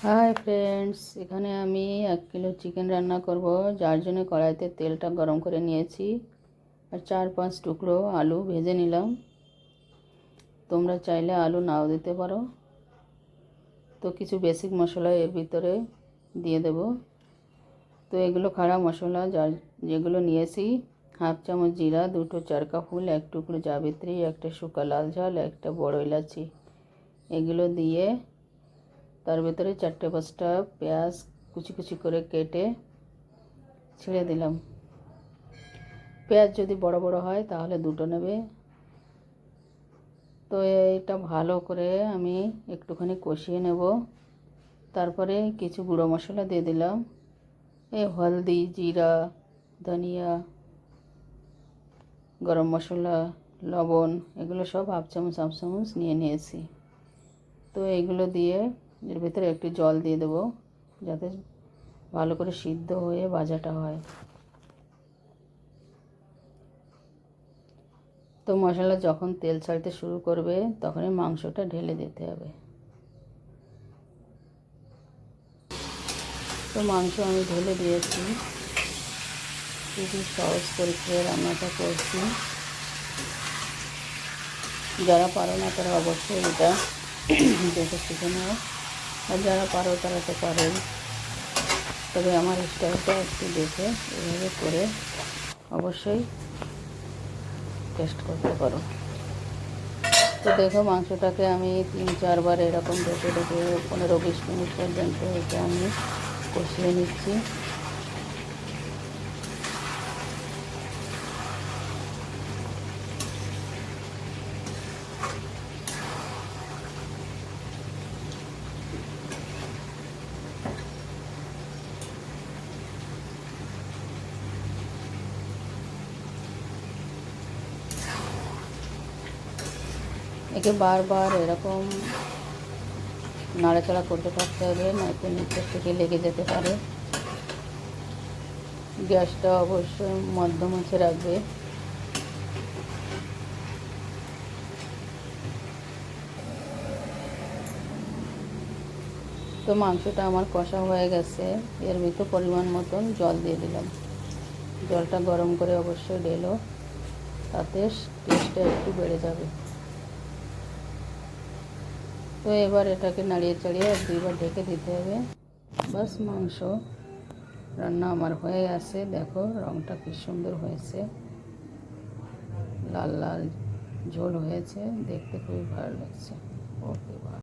Hi friends, এখানে আমি 1 kilo chicken রান্না করব। যার জন্য কড়াইতে তেলটা গরম করে নিয়েছি আর 4-5 টুকরো আলু ভেজে নিলাম। তোমরা চাইলে আলু নাও দিতে পারো। তো কিছু বেসিক মশলা এর ভিতরে দিয়ে দেব। তো এগুলো খাড়া মশলা যেগুলো নিয়েছি: 1/2 চামচ জিরা, 2টো চারকা ফুল, 1 টুকরো জাবিত্রী, 1টা শুকা লাল ঝাল, 1টা বড় এলাচি। এগুলো দিয়ে তার ভিতরে 4-5টা পেঁয়াজ কুচি কুচি করে কেটে ছেড়ে দিলাম। পেঁয়াজ যদি বড় বড় হয় তাহলে 2টো নেবে। তো এটা ভালো করে আমি একটুখানি কষিয়ে নেব। তারপরে কিছু গুঁড়ো মশলা দিয়ে দিলাম। হলদি, জিরা, ধনিয়া, গরম মশলা, লবণ, এগুলো সব 1/2 চামচ নিয়ে নিয়েছি। তো এইগুলো দিয়ে এর ভিতরে একটু জল দিয়ে দেবো যাতে ভালো করে সিদ্ধ হয়ে ভাজাটা হয়। তো মশলা যখন তেল ছাড়তে শুরু করবে তখনই মাংসটা ঢেলে দিতে হবে। তো মাংস আমি ঢেলে দিয়েছি। খুবই সহজ পরিক্রিয়ায় রান্নাটা করছি। যারা পারো না তারা অবশ্যই এটা দেখে শিখে নাও, আর যারা পারো তারা তো পারেই। তবে আমার স্টাইলটা একটু দেখে এভাবে করে অবশ্যই টেস্ট করতে পারো। তো দেখো, মাংসটাকে আমি 3-4 বার এরকম ঢেকে 15-20 মিনিট পর্যন্ত এটা আমি কষিয়ে নিচ্ছি। একে বারবার এরকম নাড়াচাড়া করতে থাকতে হবে, নয়তো নিচের থেকে লেগে যেতে পারে। গ্যাসটা অবশ্যই মধ্যম আঁচে রাখবে। তো মাংসটা আমার কষা হয়ে গেছে। এর ভিতর পরিমাণ মতন জল দিয়ে দিলাম। জলটা গরম করে অবশ্যই ঢেলো, তাতে টেস্টটা একটু বেড়ে যাবে। তো এবার এটাকে নাড়িয়ে চাড়িয়ে 2বার ঢেকে দিতে হবে। বাস, মাংস রান্না আমার হয়ে গেছে। দেখো রঙটা কি সুন্দর হয়েছে, লাল লাল ঝোল হয়েছে, দেখতে খুবই ভালো লাগছে। ওকে।